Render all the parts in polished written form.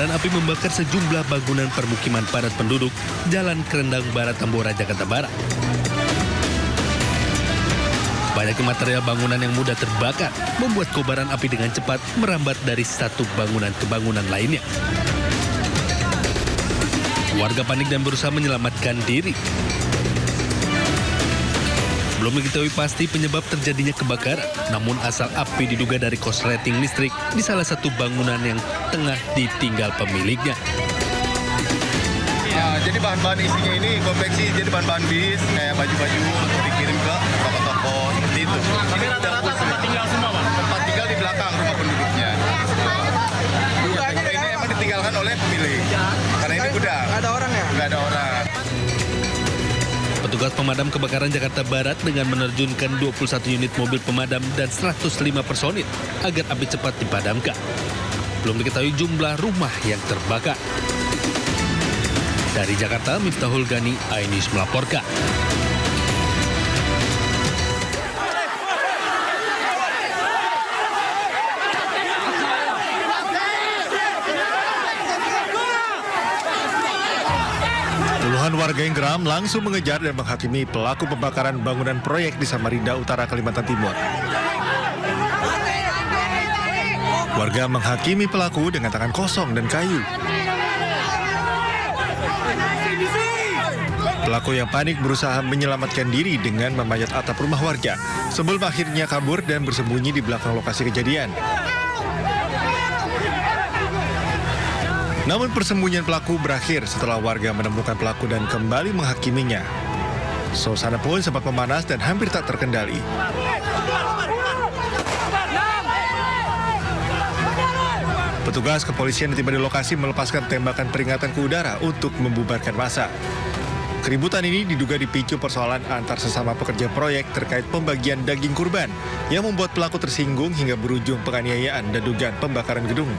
Kobaran api membakar sejumlah bangunan permukiman padat penduduk Jalan Kerendang Barat, Tambora, Jakarta Barat. Banyaknya material bangunan yang mudah terbakar membuat kobaran api dengan cepat merambat dari satu bangunan ke bangunan lainnya. Warga panik dan berusaha menyelamatkan diri. Belum diketahui pasti penyebab terjadinya kebakaran, namun asal api diduga dari korsleting listrik di salah satu bangunan yang tengah ditinggal pemiliknya. Ya, jadi bahan-bahan isinya ini konveksi, jadi bahan-bahan bis, kayak baju-baju untuk dikirim ke toko-toko, seperti itu. Ini rata-rata tempat tinggal semua, Pak? Tempat tinggal di belakang rumah penduduknya. Ini emang ditinggalkan oleh pemilik, karena ini gudang. Nggak ada orang ya? Nggak ada orang. Petugas pemadam kebakaran Jakarta Barat dengan menerjunkan 21 unit mobil pemadam dan 105 personil agar api cepat dipadamkan. Belum diketahui jumlah rumah yang terbakar. Dari Jakarta, Miftahul Gani, iNews melaporkan. Puluhan warga yang geram langsung mengejar dan menghakimi pelaku pembakaran bangunan proyek di Samarinda Utara, Kalimantan Timur. Warga menghakimi pelaku dengan tangan kosong dan kayu. Pelaku yang panik berusaha menyelamatkan diri dengan memanjat atap rumah warga sebelum akhirnya kabur dan bersembunyi di belakang lokasi kejadian. Namun persembunyian pelaku berakhir setelah warga menemukan pelaku dan kembali menghakiminya. Suasana pun sempat memanas dan hampir tak terkendali. Petugas kepolisian yang tiba di lokasi melepaskan tembakan peringatan ke udara untuk membubarkan massa. Keributan ini diduga dipicu persoalan antar sesama pekerja proyek terkait pembagian daging kurban yang membuat pelaku tersinggung hingga berujung penganiayaan dan dugaan pembakaran gedung.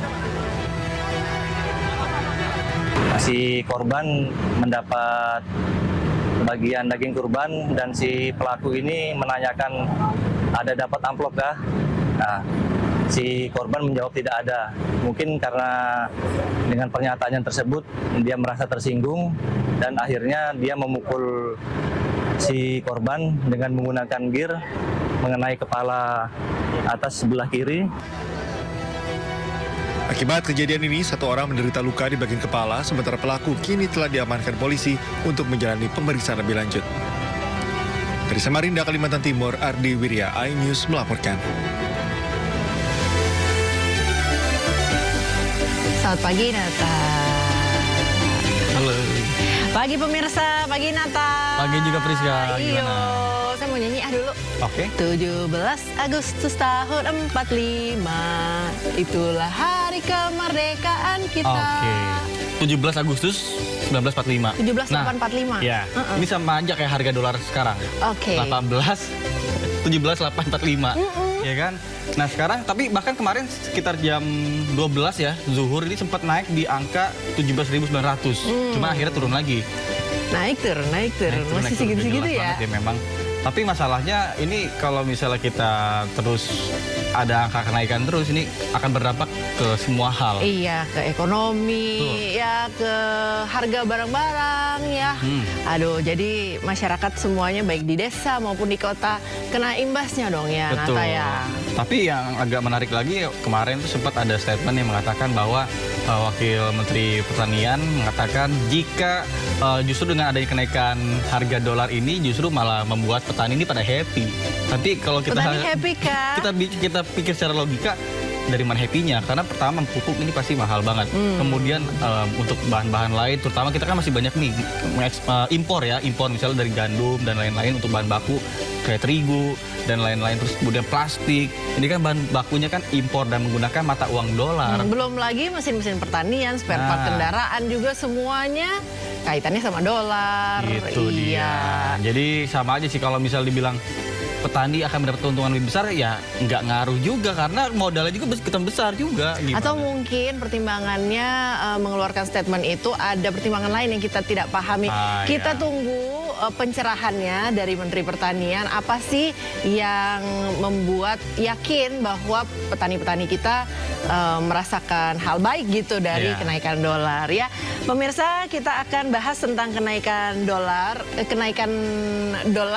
Si korban mendapat bagian daging kurban dan si pelaku ini menanyakan ada dapat amplop kah? Nah, si korban menjawab tidak ada. Mungkin karena dengan pernyataannya tersebut dia merasa tersinggung dan akhirnya dia memukul si korban dengan menggunakan gear mengenai kepala atas sebelah kiri. Akibat kejadian ini, satu orang menderita luka di bagian kepala, sementara pelaku kini telah diamankan polisi untuk menjalani pemeriksaan lebih lanjut. Dari Samarinda, Kalimantan Timur, Ardi Wirya, iNews melaporkan. Selamat pagi, Nata. Halo. Pagi pemirsa, pagi Nata. Pagi juga Priska, Iyo, gimana? saya mau nyanyi dulu. Oke. 17 Agustus tahun 45, itulah hari kemerdekaan kita. Oke. 17 Agustus 1945. 17.845. Ya, ini sama aja kayak harga dolar sekarang. Oke. 17.845. Ya kan? Nah sekarang, tapi bahkan kemarin sekitar jam 12 ya, zuhur ini sempat naik di angka 17.900. Cuma akhirnya turun lagi. Naik turun. Masih segitu-segitu ya. Ya memang. Tapi masalahnya ini kalau misalnya kita terus ada angka kenaikan terus, ini akan berdampak ke semua hal. Iya, ke ekonomi, ya ke harga barang-barang ya. Aduh, jadi masyarakat semuanya baik di desa maupun di kota kena imbasnya dong ya, Betul. Nata ya. Tapi yang agak menarik lagi, kemarin tuh sempat ada statement yang mengatakan bahwa Wakil Menteri Pertanian mengatakan jika justru dengan adanya kenaikan harga dolar ini justru malah membuat petani ini pada happy. Tapi kalau kita Petani happy kan? kita pikir secara logika, dari mana happy-nya? Karena pertama pupuk ini pasti mahal banget. Kemudian untuk bahan-bahan lain, terutama kita kan masih banyak nih impor misalnya dari gandum dan lain-lain untuk bahan baku kayak terigu dan lain-lain, terus kemudian plastik. Ini kan bahan bakunya kan impor dan menggunakan mata uang dolar. Belum lagi mesin-mesin pertanian, spare part kendaraan juga semuanya kaitannya sama dolar. Itu dia. Jadi sama aja sih kalau misal dibilang petani akan mendapat keuntungan lebih besar, ya nggak ngaruh juga karena modalnya juga besar juga. Gimana? Atau mungkin pertimbangannya mengeluarkan statement itu ada pertimbangan lain yang kita tidak pahami. Kita tunggu pencerahannya dari Menteri Pertanian. Apa sih yang membuat yakin bahwa petani-petani kita merasakan hal baik gitu dari kenaikan dolar ya. Pemirsa, kita akan bahas tentang kenaikan dolar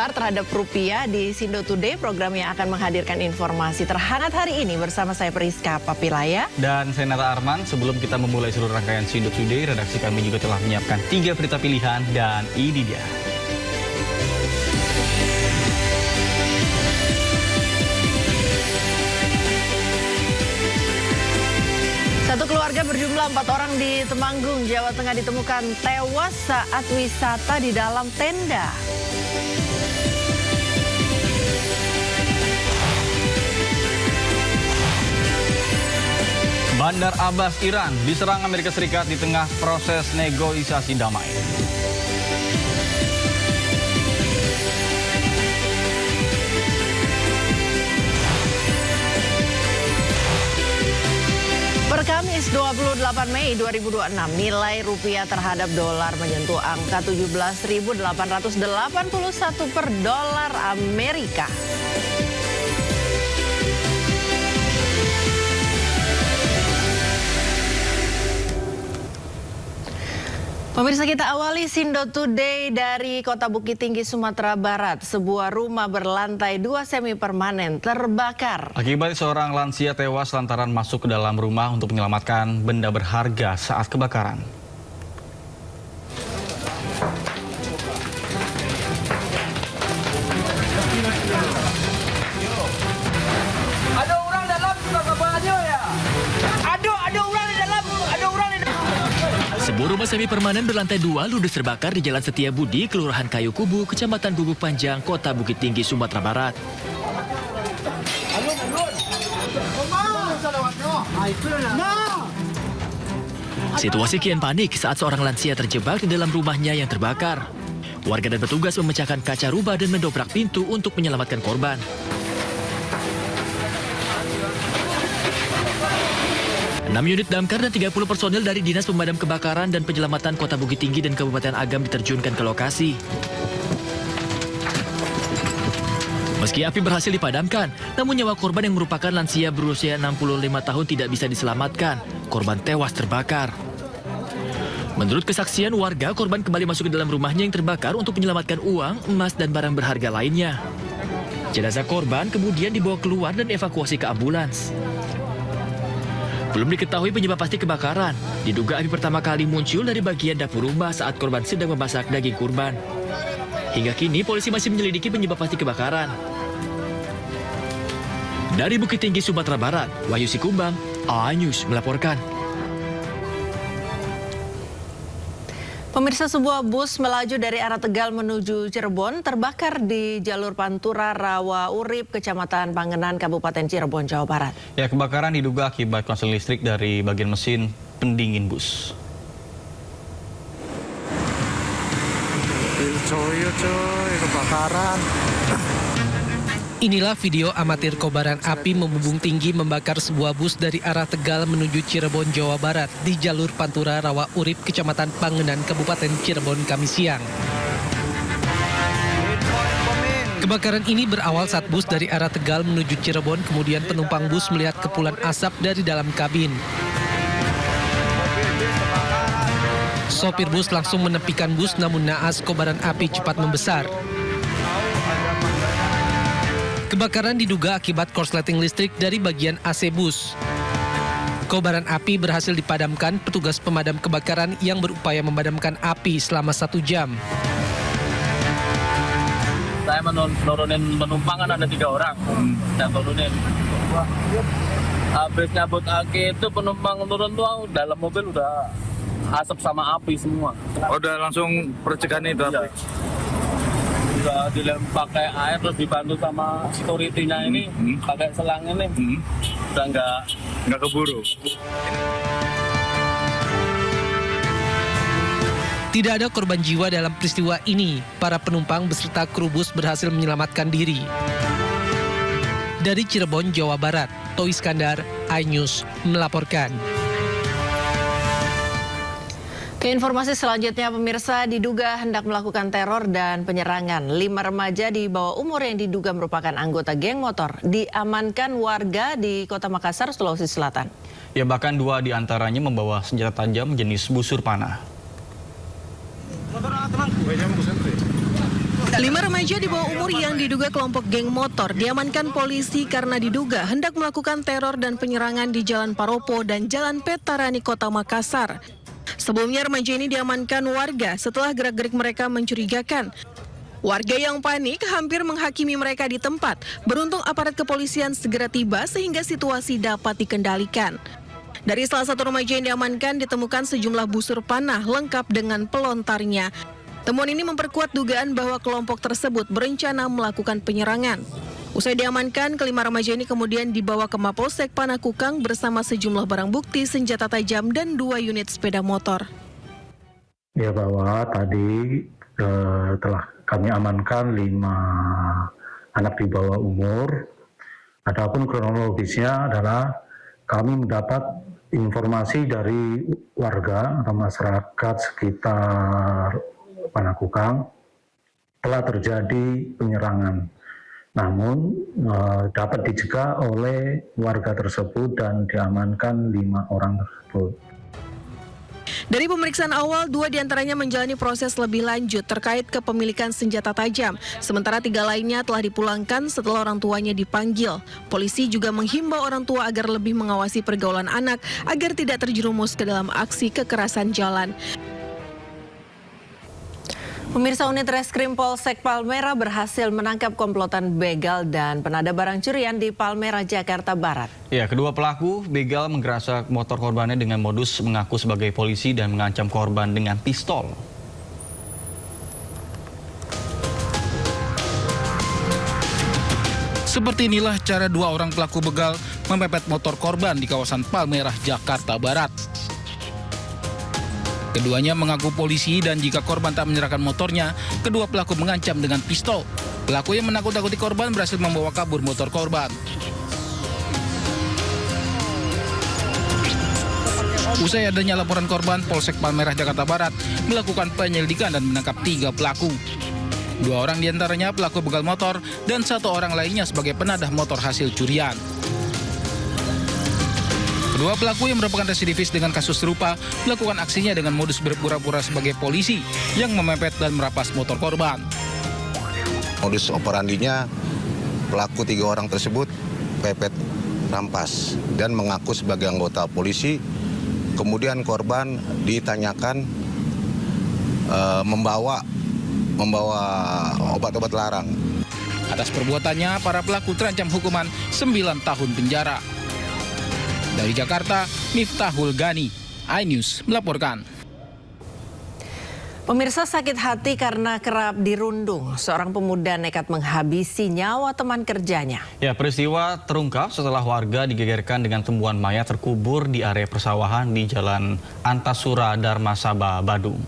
terhadap rupiah di Sindo Today, program yang akan menghadirkan informasi terhangat hari ini bersama saya Priska Papilaya. Dan saya Nara Arman. Sebelum kita memulai seluruh rangkaian Sindo Today, redaksi kami juga telah menyiapkan 3 berita pilihan dan ini dia. Satu keluarga berjumlah 4 orang di Temanggung, Jawa Tengah ditemukan tewas saat wisata di dalam tenda. Bandar Abbas, Iran diserang Amerika Serikat di tengah proses negosiasi damai. Per Kamis 28 Mei 2026, nilai rupiah terhadap dolar menyentuh angka 17.881 per dolar Amerika. Pemirsa, kita awali Sindo Today dari Kota Bukit Tinggi, Sumatera Barat. Sebuah rumah berlantai 2 semi permanen terbakar. Akibat seorang lansia tewas lantaran masuk ke dalam rumah untuk menyelamatkan benda berharga saat kebakaran. Ada orang dalam aja ya. Ada orang di dalam, ada orang di dalam. Sebuah rumah semi permanen berlantai 2 ludes terbakar di Jalan Setia Budi, Kelurahan Kayu Kubu, Kecamatan Gubuk Panjang, Kota Bukit Tinggi, Sumatera Barat. Situasi kian panik saat seorang lansia terjebak di dalam rumahnya yang terbakar. Warga dan petugas memecahkan kaca rumah dan mendobrak pintu untuk menyelamatkan korban. Enam unit damkar dan 30 personil dari Dinas Pemadam Kebakaran dan Penyelamatan Kota Bukit Tinggi dan Kabupaten Agam diterjunkan ke lokasi. Meski api berhasil dipadamkan, namun nyawa korban yang merupakan lansia berusia 65 tahun tidak bisa diselamatkan. Korban tewas terbakar. Menurut kesaksian warga, korban kembali masuk ke dalam rumahnya yang terbakar untuk menyelamatkan uang, emas, dan barang berharga lainnya. Jenazah korban kemudian dibawa keluar dan evakuasi ke ambulans. Belum diketahui penyebab pasti kebakaran. Diduga api pertama kali muncul dari bagian dapur rumah saat korban sedang memasak daging kurban. Hingga kini polisi masih menyelidiki penyebab pasti kebakaran. Dari Bukit Tinggi, Sumatera Barat, Wahyu Sikumbang, A-News melaporkan. Pemirsa, sebuah bus melaju dari arah Tegal menuju Cirebon terbakar di jalur Pantura Rawa Urip, Kecamatan Pangenan, Kabupaten Cirebon, Jawa Barat. Ya, kebakaran diduga akibat korsleting listrik dari bagian mesin pendingin bus. Coy, kebakaran. Inilah video amatir kobaran api membumbung tinggi membakar sebuah bus dari arah Tegal menuju Cirebon, Jawa Barat di jalur Pantura Rawa Urip, Kecamatan Pangenan, Kabupaten Cirebon, Kamis siang. Kebakaran ini berawal saat bus dari arah Tegal menuju Cirebon, kemudian penumpang bus melihat kepulan asap dari dalam kabin. Sopir bus langsung menepikan bus, namun naas kobaran api cepat membesar. Kebakaran diduga akibat korsleting listrik dari bagian AC bus. Kobaran api berhasil dipadamkan petugas pemadam kebakaran yang berupaya memadamkan api selama 1 jam. Saya menurunin penumpang, kan ada 3 orang. Saya turunin. Habis nyabut aki itu penumpang turun tuh dalam mobil udah asap sama api semua. Udah langsung percikan itu api. Udah dilempar pakai air terus dibantu sama security-nya ini pakai selang ini. Udah nggak keburu. Tidak ada korban jiwa dalam peristiwa ini. Para penumpang beserta kru bus berhasil menyelamatkan diri. Dari Cirebon, Jawa Barat, Toh Iskandar, A-News melaporkan. Ke informasi selanjutnya, pemirsa, diduga hendak melakukan teror dan penyerangan. 5 remaja di bawah umur yang diduga merupakan anggota geng motor diamankan warga di Kota Makassar, Sulawesi Selatan. Ya, bahkan 2 di antaranya membawa senjata tajam jenis busur panah. 5 remaja di bawah umur yang diduga kelompok geng motor diamankan polisi karena diduga hendak melakukan teror dan penyerangan di Jalan Paropo dan Jalan Petarani, Kota Makassar. Sebelumnya remaja ini diamankan warga setelah gerak-gerik mereka mencurigakan. Warga yang panik hampir menghakimi mereka di tempat. Beruntung aparat kepolisian segera tiba sehingga situasi dapat dikendalikan. Dari salah satu remaja yang diamankan ditemukan sejumlah busur panah lengkap dengan pelontarnya. Temuan ini memperkuat dugaan bahwa kelompok tersebut berencana melakukan penyerangan. Usai diamankan, kelima remaja ini kemudian dibawa ke Mapolsek Panakukang bersama sejumlah barang bukti, senjata tajam, dan 2 unit sepeda motor. Ya, bahwa tadi telah kami amankan 5 anak di bawah umur. Adapun kronologisnya adalah kami mendapat informasi dari warga atau masyarakat sekitar Panakukang telah terjadi penyerangan. Namun dapat dicegah oleh warga tersebut dan diamankan 5 orang tersebut. Dari pemeriksaan awal, 2 diantaranya menjalani proses lebih lanjut terkait kepemilikan senjata tajam. Sementara 3 lainnya telah dipulangkan setelah orang tuanya dipanggil. Polisi juga menghimbau orang tua agar lebih mengawasi pergaulan anak agar tidak terjerumus ke dalam aksi kekerasan jalan. Pemirsa, unit Reskrim Polsek Palmerah berhasil menangkap komplotan begal dan penada barang curian di Palmerah, Jakarta Barat. Ya, kedua pelaku begal menggerasak motor korbannya dengan modus mengaku sebagai polisi dan mengancam korban dengan pistol. Seperti inilah cara 2 orang pelaku begal memepet motor korban di kawasan Palmerah, Jakarta Barat. Keduanya mengaku polisi dan jika korban tak menyerahkan motornya, kedua pelaku mengancam dengan pistol. Pelaku yang menakut-nakuti korban berhasil membawa kabur motor korban. Usai adanya laporan korban, Polsek Palmerah, Jakarta Barat melakukan penyelidikan dan menangkap 3 pelaku. 2 orang diantaranya pelaku begal motor dan 1 orang lainnya sebagai penadah motor hasil curian. Kedua pelaku yang merupakan residivis dengan kasus serupa melakukan aksinya dengan modus berpura-pura sebagai polisi yang memepet dan merampas motor korban. Modus operandinya pelaku 3 orang tersebut pepet rampas dan mengaku sebagai anggota polisi. Kemudian korban ditanyakan membawa obat-obat larang. Atas perbuatannya, para pelaku terancam hukuman 9 tahun penjara. Dari Jakarta, Miftahul Gani, iNews melaporkan. Pemirsa, sakit hati karena kerap dirundung. Seorang pemuda nekat menghabisi nyawa teman kerjanya. Ya, peristiwa terungkap setelah warga digegerkan dengan temuan mayat terkubur di area persawahan di Jalan Antasura, Darmasaba, Badung.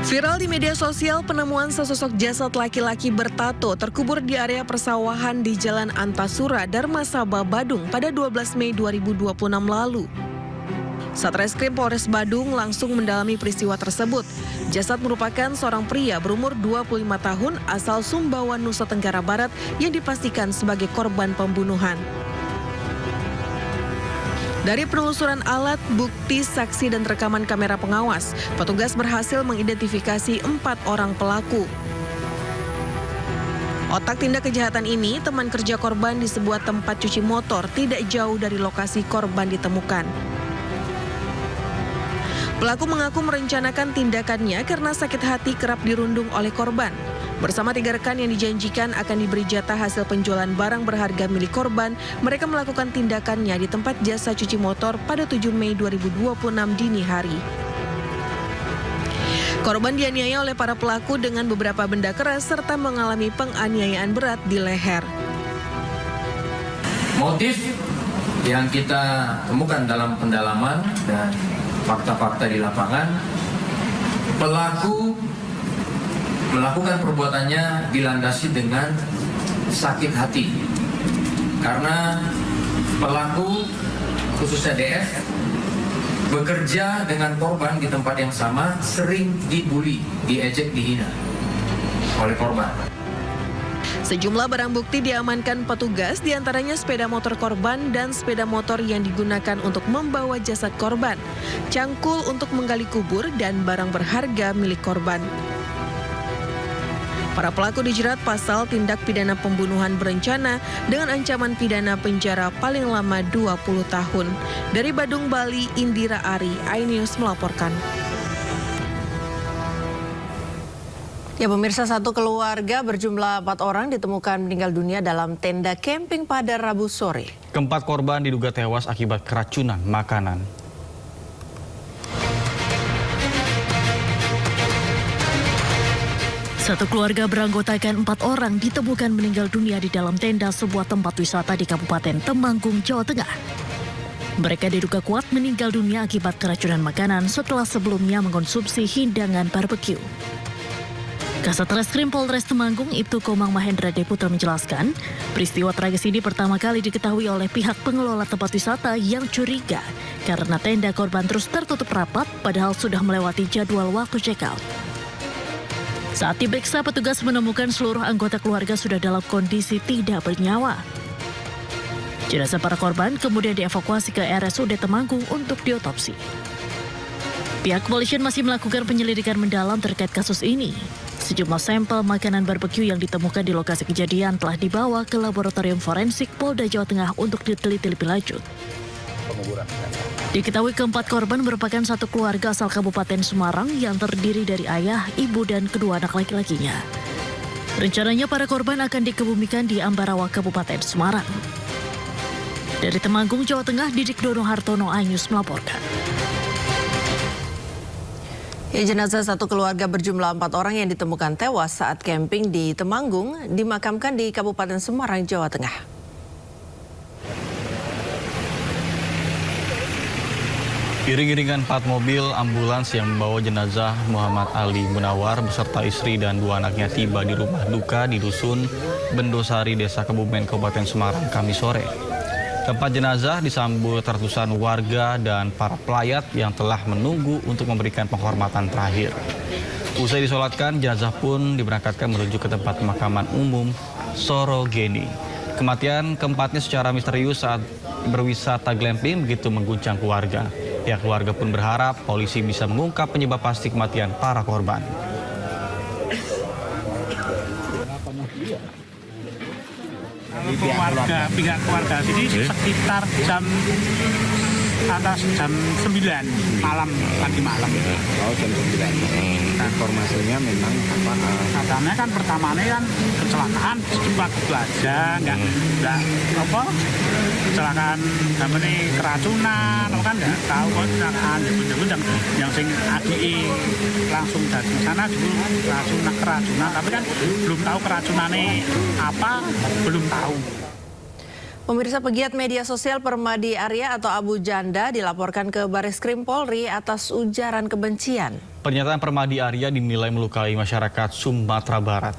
Viral di media sosial penemuan sesosok jasad laki-laki bertato terkubur di area persawahan di Jalan Antasura, Darmasaba, Badung pada 12 Mei 2026 lalu. Satreskrim Polres Badung langsung mendalami peristiwa tersebut. Jasad merupakan seorang pria berumur 25 tahun asal Sumbawa, Nusa Tenggara Barat yang dipastikan sebagai korban pembunuhan. Dari penelusuran alat, bukti, saksi, dan rekaman kamera pengawas, petugas berhasil mengidentifikasi 4 orang pelaku. Otak tindak kejahatan ini teman kerja korban di sebuah tempat cuci motor tidak jauh dari lokasi korban ditemukan. Pelaku mengaku merencanakan tindakannya karena sakit hati kerap dirundung oleh korban. Bersama 3 rekan yang dijanjikan akan diberi jatah hasil penjualan barang berharga milik korban, mereka melakukan tindakannya di tempat jasa cuci motor pada 7 Mei 2026 dini hari. Korban dianiaya oleh para pelaku dengan beberapa benda keras serta mengalami penganiayaan berat di leher. Motif yang kita temukan dalam pendalaman dan fakta-fakta di lapangan, pelaku melakukan perbuatannya dilandasi dengan sakit hati karena pelaku khususnya DF bekerja dengan korban di tempat yang sama sering dibully, diejek, dihina oleh korban. Sejumlah barang bukti diamankan petugas, diantaranya sepeda motor korban dan sepeda motor yang digunakan untuk membawa jasad korban, cangkul untuk menggali kubur, dan barang berharga milik korban. Para pelaku dijerat pasal tindak pidana pembunuhan berencana dengan ancaman pidana penjara paling lama 20 tahun. Dari Badung, Bali, Indira Ari, iNews melaporkan. Ya pemirsa, satu keluarga berjumlah 4 orang ditemukan meninggal dunia dalam tenda camping pada Rabu sore. Keempat korban diduga tewas akibat keracunan makanan. Satu keluarga beranggotakan 4 orang ditemukan meninggal dunia di dalam tenda sebuah tempat wisata di Kabupaten Temanggung, Jawa Tengah. Mereka diduga kuat meninggal dunia akibat keracunan makanan setelah sebelumnya mengkonsumsi hidangan barbeque. Kasat Reskrim Polres Temanggung Ibtu Komang Mahendra Deputra menjelaskan, peristiwa tragis ini pertama kali diketahui oleh pihak pengelola tempat wisata yang curiga karena tenda korban terus tertutup rapat padahal sudah melewati jadwal waktu check-out. Saat diperiksa, petugas menemukan seluruh anggota keluarga sudah dalam kondisi tidak bernyawa. Jenazah para korban kemudian dievakuasi ke RSUD Temanggung untuk diotopsi. Pihak kepolisian masih melakukan penyelidikan mendalam terkait kasus ini. Sejumlah sampel makanan barbeque yang ditemukan di lokasi kejadian telah dibawa ke laboratorium forensik Polda Jawa Tengah untuk diteliti lebih lanjut. Diketahui keempat korban merupakan satu keluarga asal Kabupaten Semarang yang terdiri dari ayah, ibu, dan kedua anak laki-lakinya. Rencananya para korban akan dikebumikan di Ambarawa, Kabupaten Semarang. Dari Temanggung, Jawa Tengah, Didik Dono Hartono, iNews melaporkan. Ya, jenazah satu keluarga berjumlah 4 orang yang ditemukan tewas saat camping di Temanggung dimakamkan di Kabupaten Semarang, Jawa Tengah. Iring-iringan 4 mobil ambulans yang membawa jenazah Muhammad Ali Munawar beserta istri dan 2 anaknya tiba di rumah duka di Dusun Bendosari, Desa Kebumen, Kabupaten Semarang, Kamis sore. Keempat jenazah disambut ratusan warga dan para pelayat yang telah menunggu untuk memberikan penghormatan terakhir. Usai disolatkan, jenazah pun diberangkatkan menuju ke tempat pemakaman umum Sorogeni. Kematian keempatnya secara misterius saat berwisata glamping begitu mengguncang keluarga. Pihak keluarga pun berharap polisi bisa mengungkap penyebab pasti kematian para korban. Pihak keluarga sini sekitar jam 9 malam, tadi malam. Oh, jam 9. Informasinya memang apa? Katanya kan pertamanya kan kecelakaan cuma gitu aja, nggak apa kecelakaan namanya keracunan, kan nggak tahu kok kecelakaan yang sing ADI langsung dari sana dulu keracunan, tapi kan belum tahu keracunannya apa, belum tahu. Pemirsa, pegiat media sosial Permadi Arya atau Abu Janda dilaporkan ke Bareskrim Polri atas ujaran kebencian. Pernyataan Permadi Arya dinilai melukai masyarakat Sumatera Barat.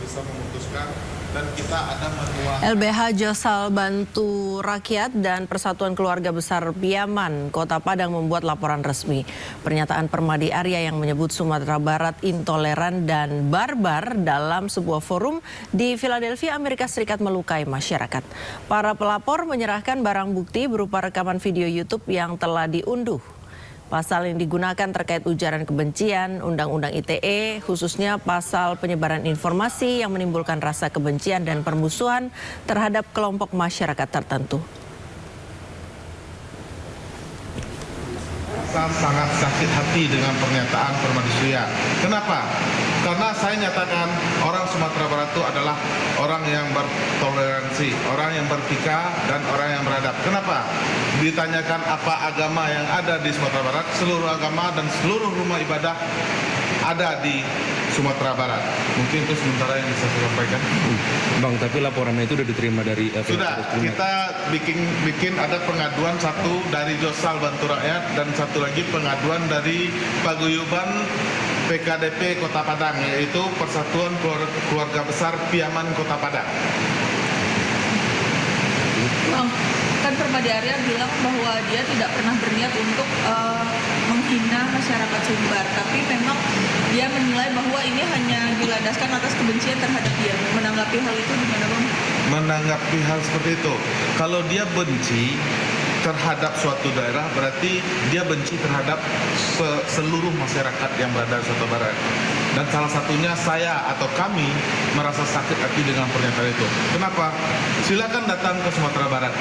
Bisa memutuskan dan kita ada manual. LBH Josal Bantu Rakyat dan Persatuan Keluarga Besar Piaman, Kota Padang membuat laporan resmi. Pernyataan Permadi Arya yang menyebut Sumatera Barat intoleran dan barbar dalam sebuah forum di Philadelphia, Amerika Serikat melukai masyarakat. Para pelapor menyerahkan barang bukti berupa rekaman video YouTube yang telah diunduh. Pasal yang digunakan terkait ujaran kebencian, Undang-Undang ITE, khususnya pasal penyebaran informasi yang menimbulkan rasa kebencian dan permusuhan terhadap kelompok masyarakat tertentu. Saya sangat sakit hati dengan pernyataan Permadi Arya. Kenapa? Karena saya nyatakan orang Sumatera Barat itu adalah orang yang bertoleransi, orang yang beretika, dan orang yang beradab. Kenapa? Ditanyakan apa agama yang ada di Sumatera Barat, seluruh agama dan seluruh rumah ibadah ada di Sumatera Barat. Mungkin itu sementara yang bisa saya sampaikan. Bang, tapi laporannya itu sudah diterima dari sudah, kita bikin ada pengaduan, satu dari Josal Bantu Rakyat dan satu lagi pengaduan dari Paguyuban PKDP Kota Padang, yaitu Persatuan Keluarga Besar Piaman Kota Padang. Bang, kan Permadi Arya bilang bahwa dia tidak pernah berniat untuk menghina masyarakat Sumbar, tapi memang dia menilai bahwa ini hanya dilandaskan atas kebencian terhadap dia. Menanggapi hal itu gimana, Bang? Menanggapi hal seperti itu, kalau dia benci terhadap suatu daerah, berarti dia benci terhadap seluruh masyarakat yang berada di Sumatera Barat. Dan salah satunya saya atau kami merasa sakit hati dengan pernyataan itu. Kenapa? Silakan datang ke Sumatera Barat.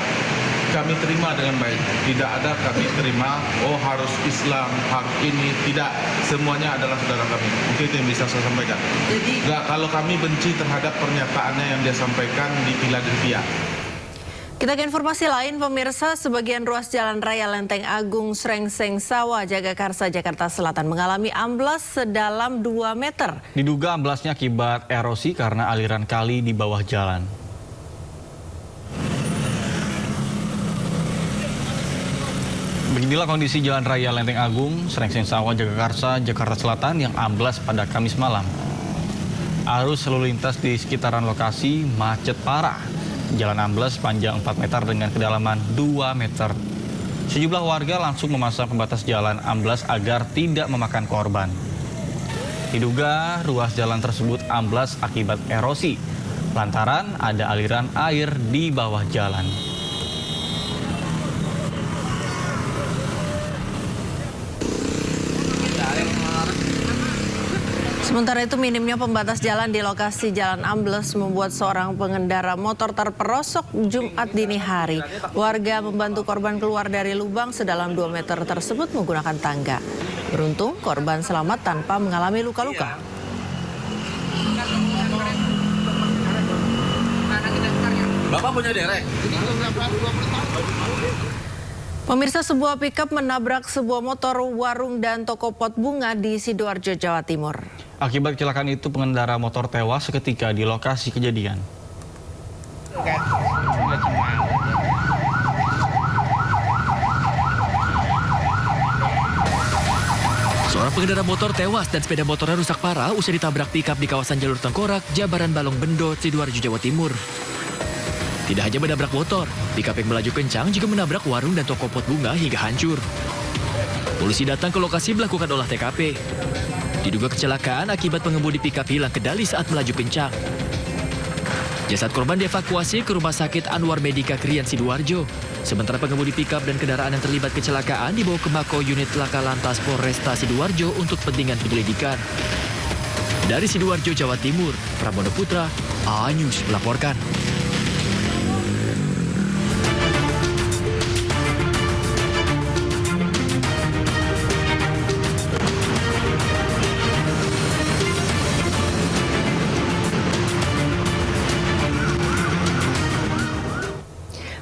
Kami terima dengan baik. Tidak ada kami terima, oh harus Islam, harus ini. Tidak, semuanya adalah saudara kami. Mungkin itu yang bisa saya sampaikan. Jadi, kalau kami benci terhadap pernyataannya yang dia sampaikan di Philadelphia. Kita ke informasi lain, pemirsa, sebagian ruas Jalan Raya Lenteng Agung Srengseng Sawah, Jagakarsa, Jakarta Selatan mengalami amblas sedalam 2 meter. Diduga amblasnya akibat erosi karena aliran kali di bawah jalan. Beginilah kondisi Jalan Raya Lenteng Agung Srengseng Sawah, Jagakarsa, Jakarta Selatan yang amblas pada Kamis malam. Arus lalu lintas di sekitaran lokasi macet parah. Jalan amblas panjang 4 meter dengan kedalaman 2 meter. Sejumlah warga langsung memasang pembatas jalan amblas agar tidak memakan korban. Diduga ruas jalan tersebut amblas akibat erosi, lantaran ada aliran air di bawah jalan. Sementara itu minimnya pembatas jalan di lokasi jalan ambles membuat seorang pengendara motor terperosok Jumat dini hari. Warga membantu korban keluar dari lubang sedalam 2 meter tersebut menggunakan tangga. Beruntung korban selamat tanpa mengalami luka-luka. Bapak punya derek? Pemirsa, sebuah pickup menabrak sebuah motor, warung dan toko pot bunga di Sidoarjo, Jawa Timur. Akibat kecelakaan itu, pengendara motor tewas seketika di lokasi kejadian. Seorang pengendara motor tewas dan sepeda motornya rusak parah usai ditabrak pickup di kawasan Jalur Tengkorak, Jabaran Balong Bendo, Sidoarjo, Jawa Timur. Tidak hanya menabrak motor, pickup yang melaju kencang juga menabrak warung dan toko pot bunga hingga hancur. Polisi datang ke lokasi melakukan olah TKP. Diduga kecelakaan akibat pengemudi pickup hilang kendali saat melaju kencang. Jasad korban dievakuasi ke Rumah Sakit Anwar Medika Krian Sidoarjo. Sementara pengemudi pickup dan kendaraan yang terlibat kecelakaan dibawa ke Mako Unit Laka Lantas Polresta Sidoarjo untuk kepentingan penyelidikan. Dari Sidoarjo, Jawa Timur, Pramono Putra, A News melaporkan.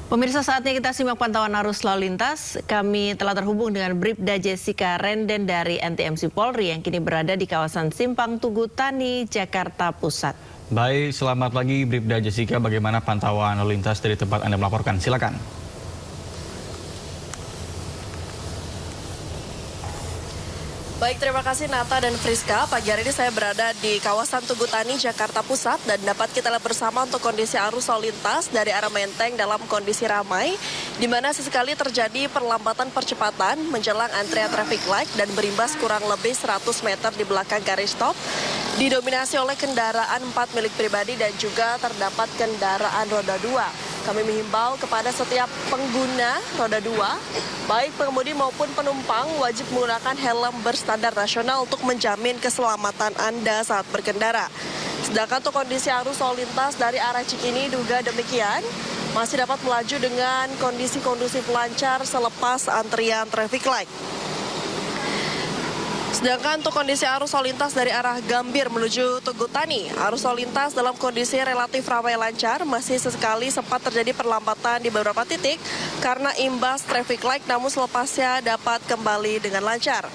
Pemirsa, saatnya kita simak pantauan arus lalu lintas. Kami telah terhubung dengan Bribda Jessica Renden dari NTMC Polri yang kini berada di kawasan Simpang Tugu Tani, Jakarta Pusat. Baik, selamat pagi Bribda Jessica. Bagaimana pantauan lalu lintas dari tempat Anda melaporkan? Silakan. Baik, terima kasih Nata dan Friska. Pagi hari ini saya berada di kawasan Tugu Tani, Jakarta Pusat, dan dapat kita lihat bersama untuk kondisi arus lalu lintas dari arah Menteng dalam kondisi ramai, di mana sesekali terjadi perlambatan percepatan menjelang antrian traffic light dan berimbas kurang lebih 100 meter di belakang garis stop, didominasi oleh kendaraan 4 milik pribadi dan juga terdapat kendaraan roda 2. Kami menghimbau kepada setiap pengguna roda 2, baik pengemudi maupun penumpang, wajib menggunakan helm berstandar nasional untuk menjamin keselamatan Anda saat berkendara. Sedangkan untuk kondisi arus lalu lintas dari arah Cikini juga demikian, masih dapat melaju dengan kondisi kondusif lancar selepas antrian traffic light. Sedangkan untuk kondisi arus lalu lintas dari arah Gambir menuju Tugu Tani, arus lalu lintas dalam kondisi relatif ramai lancar, masih sesekali sempat terjadi perlambatan di beberapa titik karena imbas traffic light, namun selepasnya dapat kembali dengan lancar.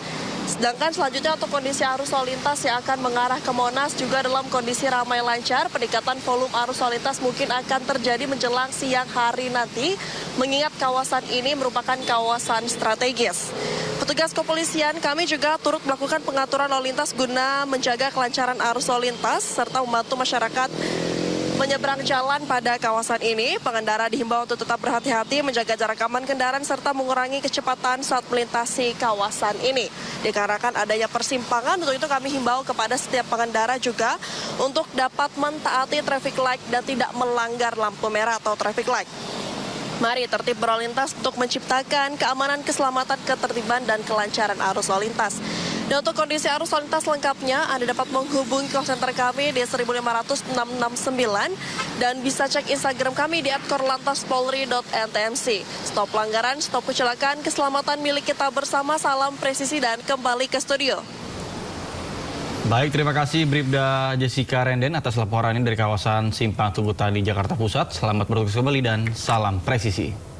Sedangkan selanjutnya untuk kondisi arus lalu lintas yang akan mengarah ke Monas juga dalam kondisi ramai lancar. Peningkatan volume arus lalu lintas mungkin akan terjadi menjelang siang hari nanti, mengingat kawasan ini merupakan kawasan strategis. Petugas kepolisian kami juga turut melakukan pengaturan lalu lintas guna menjaga kelancaran arus lalu lintas serta membantu masyarakat menyeberang jalan pada kawasan ini. Pengendara dihimbau untuk tetap berhati-hati, menjaga jarak aman kendaraan serta mengurangi kecepatan saat melintasi kawasan ini. Dikarenakan adanya persimpangan, untuk itu kami himbau kepada setiap pengendara juga untuk dapat mentaati traffic light dan tidak melanggar lampu merah atau traffic light. Mari tertib berlalu lintas untuk menciptakan keamanan, keselamatan, ketertiban, dan kelancaran arus lalu lintas. Dan untuk kondisi arus lalu lintas lengkapnya, Anda dapat menghubungi call center kami di 1500669 dan bisa cek Instagram kami di @korlantaspolri.ntmc. Stop pelanggaran, stop kecelakaan, keselamatan milik kita bersama. Salam presisi dan kembali ke studio. Baik, terima kasih Bribda Jessica Renden atas laporan ini dari kawasan Simpang Tugu Tani, Jakarta Pusat. Selamat bertugas kembali dan salam presisi.